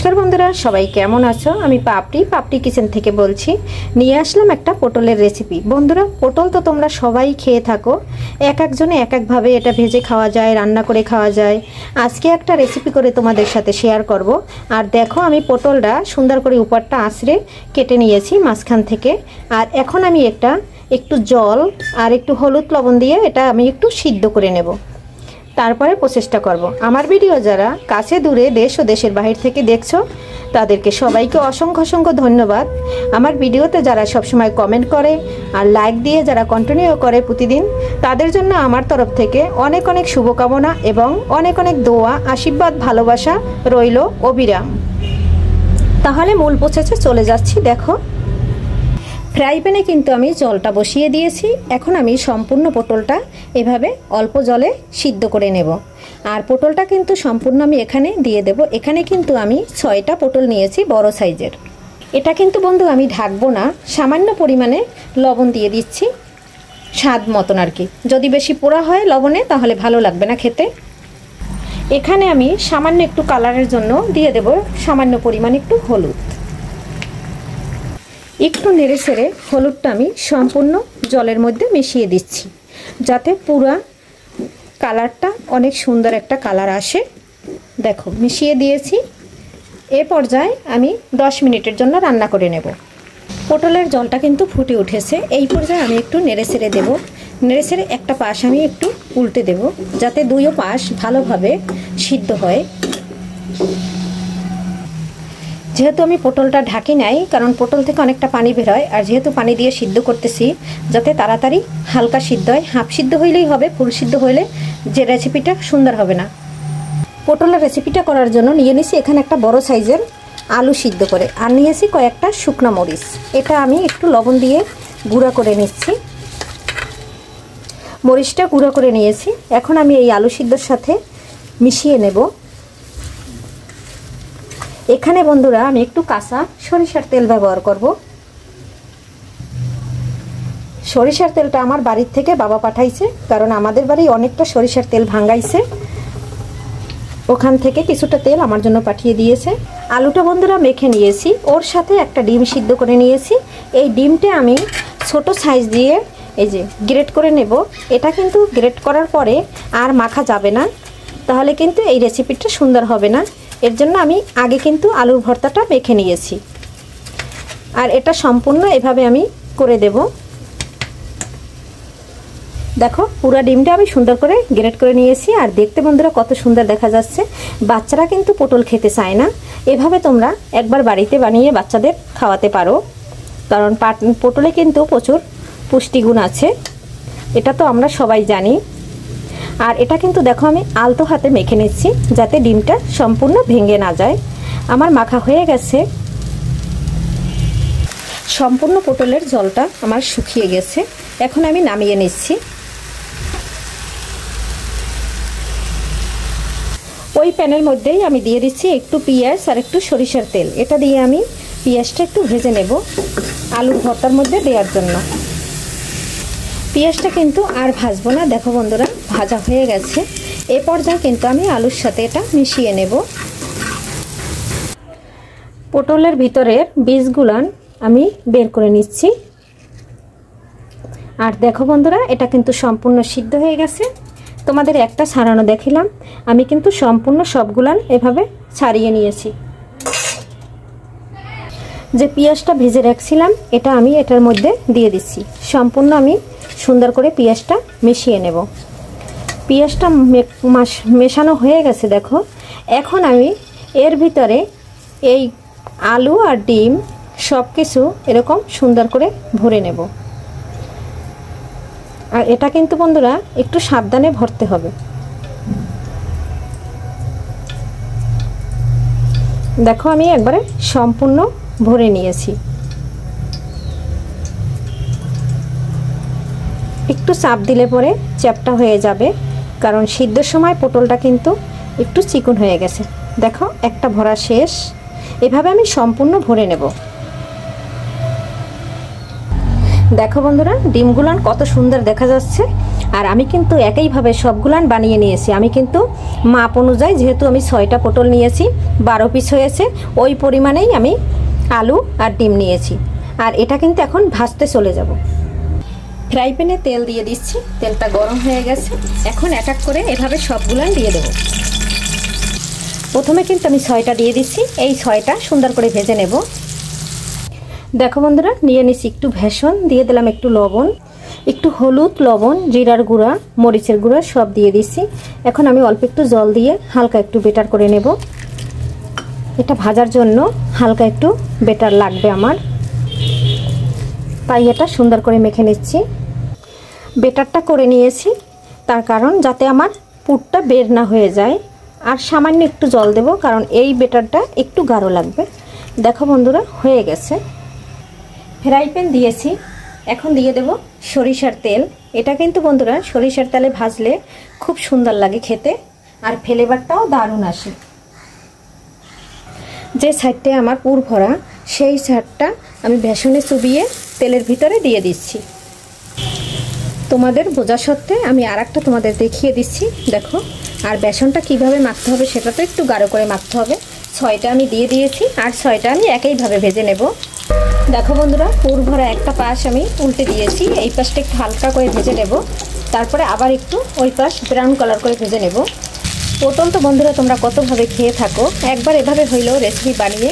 नमस्कार बंधुरा सबाई केमन आछो। आमी पापड़ी किचेन थेके बोलছি। निये आसलाम एकटा पोटलेर रेसिपि। बंधुरा पोटल तो तोमरा सबाई खेये थाको, एक एकजने एक एक भावे एटा भेजे खावा जाय, रान्ना करे खावा जाय। आजके एकटा रेसिपि करे तोमादेर साथे शेयार करब। आर देखो आमी पोटलटा सुंदर करे उपारटा आछड़े केटे नियेछि माझखान थेके। आर एखन आमी एकटु जल आर एकटु हलुद लवण दिये एटा आमी एकटु सिद्ध करे नेब। तारपरे प्रचेष्टा करब। आमार भिडियो जारा काछे दूरे देश ओ देशेर बाहिर थेके देखछो तादेरके सबाइके असंख्य असंख्य धन्यवाद। आमार भिडियोते जारा सब समय कमेंट करे आर लाइक दिए जारा कन्टिन्यू करे प्रतिदिन तादेर जन्य आमार तरफ थेके अनेक अनेक शुभकामना एबं अनेक अनेक दोया आशीर्बाद भालोबासा रइलो अबिराम। ताहले मूल प्रसेसे चले जाচ্ছি। देखो फ्राई पैने किन्तु आमी जलटा बसिए दिएछि। एखन आमी सम्पूर्ण पोटलटा एभाবে अल्प जले सिद्ध करे नेब। आर पोटलटा किन्तु सम्पूर्ण आमी एखाने दिए देब। एखाने किन्तु आमी 6टा पोटल निएछि बड़ साइजेर। एटा किन्तु बंधु आमी ढाकबो ना, सामान्य परिमाणे लवण दिए दिচ্ছি स्वाद मतन आर कि। यदि बेशी पोड़ा हय लवणे ताहले भालो लागबे ना खेते। एखाने आमी सामान्य एकटु कालारेर जन्य दिए देब सामान्य परिमाणे एकटु हलुद। एकटु नेड़े सेड़े हलुदटा आमी सम्पूर्ण जलेर मध्य मिशिए दिচ্ছি जाते पुरा कालारटा अनेक सुंदर एकटा कालार आसे। देखो मिशिए दिएছি। ए पर्याये आमी 10 मिनिटेर जन्य रान्ना करे नेब। पोटलेर जलटा किन्तु फुटे उठेছে। এই পর্যায়ে আমি একটু নেড়ে ছেড়ে দেব। নেড়ে ছেড়ে একটা পাশ আমি একটু উল্টে দেব যাতে দুইও পাশ ভালোভাবে সিদ্ধ হয়। যেহেতু আমি পোটলটা ঢাকি নাই কারণ পোটল থেকে অনেকটা পানি বের হয় আর যেহেতু পানি দিয়ে সিদ্ধ করতেছি যাতে তাড়াতাড়ি হালকা সিদ্ধ হয়। হাফ সিদ্ধ হইলেই হবে, ফুল সিদ্ধ হইলে যে রেসিপিটা সুন্দর হবে না। পোটলের রেসিপিটা করার জন্য নিয়ে নিছি এখানে একটা বড় সাইজের আলু সিদ্ধ করে আর নিয়েছি কয়েকটা শুকনো মরিচ। এটা আমি একটু লবণ দিয়ে গুঁড়া করে নিচ্ছি। মরিচটা গুঁড়া করে নিয়েছি। এখন আমি এই আলু সিদ্ধর সাথে মিশিয়ে নেব। এখানে বন্ধুরা আমি একটু কাঁচা সরিষার তেল ব্যবহার করব। সরিষার তেলটা আমার বাড়ির থেকে বাবা পাঠাইছে কারণ আমাদের বাড়ি অনেকটা সরিষার তেল ভাঙাইছে, ওখান থেকে কিছুটা তেল আমার জন্য পাঠিয়ে দিয়েছে। আলুটা বন্ধুরা মেখে নিয়েছি, ওর সাথে একটা ডিম সিদ্ধ করে নিয়েছি। এই ডিমটা আমি ছোট সাইজ দিয়ে এই যে গ্রেট করে নেব। এটা কিন্তু গ্রেট করার পরে আর মাখা যাবে না, তাহলে কিন্তু এই রেসিপিটা সুন্দর হবে না। এর জন্য আমি আগে কিন্তু আলুর ভর্তাটা মেখে নিয়েছি আর এটা সম্পূর্ণ এভাবে আমি করে দেব। দেখো পুরো ডিমটা আমি সুন্দর করে গ্রেট করে নিয়েছি আর দেখতে বন্ধুরা কত সুন্দর দেখা যাচ্ছে। বাচ্চারা কিন্তু পটল খেতে চায় না, এভাবে তোমরা একবার বাড়িতে বানিয়ে বাচ্চাদের খাওয়াতে পারো কারণ পটলে কিন্তু প্রচুর পুষ্টিগুণ আছে, এটা তো আমরা সবাই জানি। আর এটা কিন্তু দেখো আমি আলতো হাতে মেখে নিচ্ছি যাতে ডিমটা সম্পূর্ণ ভেঙে না যায়। আমার মাখা হয়ে গেছে। সম্পূর্ণ পটলের জলটা আমার শুকিয়ে গেছে। এখন আমি নামিয়ে নিচ্ছি। ওই প্যানের মধ্যেই আমি দিয়ে দিচ্ছি একটু পেঁয়াজ আর একটু সরিষার তেল। এটা দিয়ে আমি পেঁয়াজটা একটু ভেজে নেব আলুর ভর্তার মধ্যে দেওয়ার জন্য। পেঁয়াজটা কিন্তু আর ভাজবো না। দেখো বন্ধুরা ভাজা হয়ে গেছে। এই পর্যায়ে কিন্তু আমি আলুর সাথে এটা মিশিয়ে নেব। পটলের ভিতরের বীজগুলান আমি বের করে নিচ্ছি। আর দেখো বন্ধুরা এটা কিন্তু সম্পূর্ণ সিদ্ধ হয়ে গেছে। তোমাদের একটা ছাড়ানো দেখিলাম, আমি কিন্তু সম্পূর্ণ সবগুলান এভাবে ছাড়িয়ে নিয়েছি। যে পেঁয়াজটা ভেজে রাখছিলাম এটা আমি এটার মধ্যে দিয়ে দিচ্ছি। সম্পূর্ণ আমি সুন্দর করে পেঁয়াজটা মিশিয়ে নেব। পেঁয়াজটা মেশানো হয়ে গেছে দেখো। এখন আমি এর ভিতরে এই আলু আর ডিম সব কিছু এরকম সুন্দর করে ভরে নেব। আর এটা কিন্তু বন্ধুরা একটু সাবধানে ভরতে হবে। দেখো আমি একবারে সম্পূর্ণ ভরে নিয়েছি। একটু চাপ দিলে পরে চ্যাপটা হয়ে যাবে কারণ সিদ্ধর সময় পটলটা কিন্তু একটু চিকন হয়ে গেছে। দেখো একটা ভরা শেষ। এভাবে আমি সম্পূর্ণ ভরে নেব। দেখো বন্ধুরা ডিমগুলান কত সুন্দর দেখা যাচ্ছে আর আমি কিন্তু একইভাবে সবগুলান বানিয়ে নিয়েছি। আমি কিন্তু মাপ অনুযায়ী, যেহেতু আমি 6টা পটল নিয়েছি, 12 পিস হয়েছে, ওই পরিমাণেই আমি আলু আর ডিম নিয়েছি। আর এটা কিন্তু এখন ভাজতে চলে যাব। ফ্রাই প্যানে তেল দিয়ে দিচ্ছি, তেলটা গরম হয়ে গেছে। এখন এক এক করে এভাবে সবগুলান দিয়ে দেবো। প্রথমে কিন্তু আমি 6টা দিয়ে দিচ্ছি, এই 6টা সুন্দর করে ভেজে নেব। দেখো বন্ধুরা, নিয়ে নিচ্ছি একটু বেসন, দিয়ে দিলাম একটু লবণ, একটু হলুদ, লবণ, জিরার গুঁড়া, মরিচের গুঁড়া সব দিয়ে দিচ্ছি। এখন আমি অল্প একটু জল দিয়ে হালকা একটু বেটার করে নেব। এটা ভাজার জন্য হালকা একটু বেটার লাগবে আমার, তাই এটা সুন্দর করে মেখে নিচ্ছি। বেটারটা করে নিয়েছি, তার কারণ যাতে আমার পুরটা বের না হয়ে যায়। আর সামান্য একটু জল দেব, কারণ এই বেটারটা একটু গাঢ় লাগবে। দেখো বন্ধুরা, হয়ে গেছে। ফ্রাই প্যান দিয়েছি, এখন দিয়ে দেব সরিষার তেল। এটা কিন্তু বন্ধুরা সরিষার তেলে ভাজলে খুব সুন্দর লাগে খেতে, আর ফ্লেভারটাও দারুণ আসে। যে সাইডটা আমার পুর ভরা, সেই সাইডটা আমি বেসনে চুবিয়ে তেলের ভিতরে দিয়ে দিচ্ছি। তোমাদের বোঝা সত্ত্বে আমি আর একটা তোমাদের দেখিয়ে দিচ্ছি, দেখো। আর বেসনটা কিভাবে মাখতে হবে সেটা তো একটু গাঢ় করে মাখতে হবে। 6টা আমি দিয়ে দিয়েছি, আর 6টা আমি একইভাবে ভেজে নেব। দেখো বন্ধুরা, পুর ভরা একটা পাশ আমি উল্টে দিয়েছি, এই পাশটা একটু হালকা করে ভেজে নেব। তারপরে আবার একটু ওই পাশ ব্রাউন কালার করে ভেজে নেব। পটল তো বন্ধুরা তোমরা কতভাবে খেয়ে থাকো, একবার এভাবে হইলেও রেসিপি বানিয়ে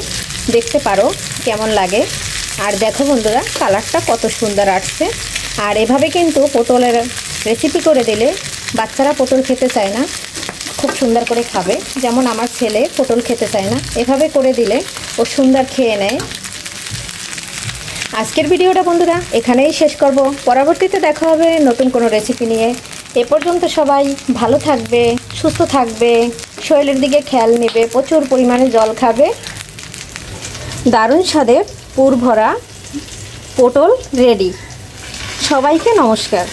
দেখতে পারো কেমন লাগে। আর দেখো বন্ধুরা, কালারটা কত সুন্দর আসছে। আর এভাবে কিন্তু পটলের রেসিপি করে দিলে বাচ্চারা পটল খেতে চায় না, খুব সুন্দর করে খাবে। যেমন আমার ছেলে পটল খেতে চায় না, এভাবে করে দিলে ও সুন্দর খেয়ে নেয়। আজকের ভিডিওটা বন্ধুরা এখানেই শেষ করব। পরবর্তীতে দেখা হবে নতুন কোনো রেসিপি নিয়ে। এ পর্যন্ত সবাই ভালো থাকবে, সুস্থ থাকবে, শরীরের দিকে খেয়াল নেবে, প্রচুর পরিমাণে জল খাবে। দারুণ স্বাদের পুর ভরা পটল রেডি। সবাইকে নমস্কার।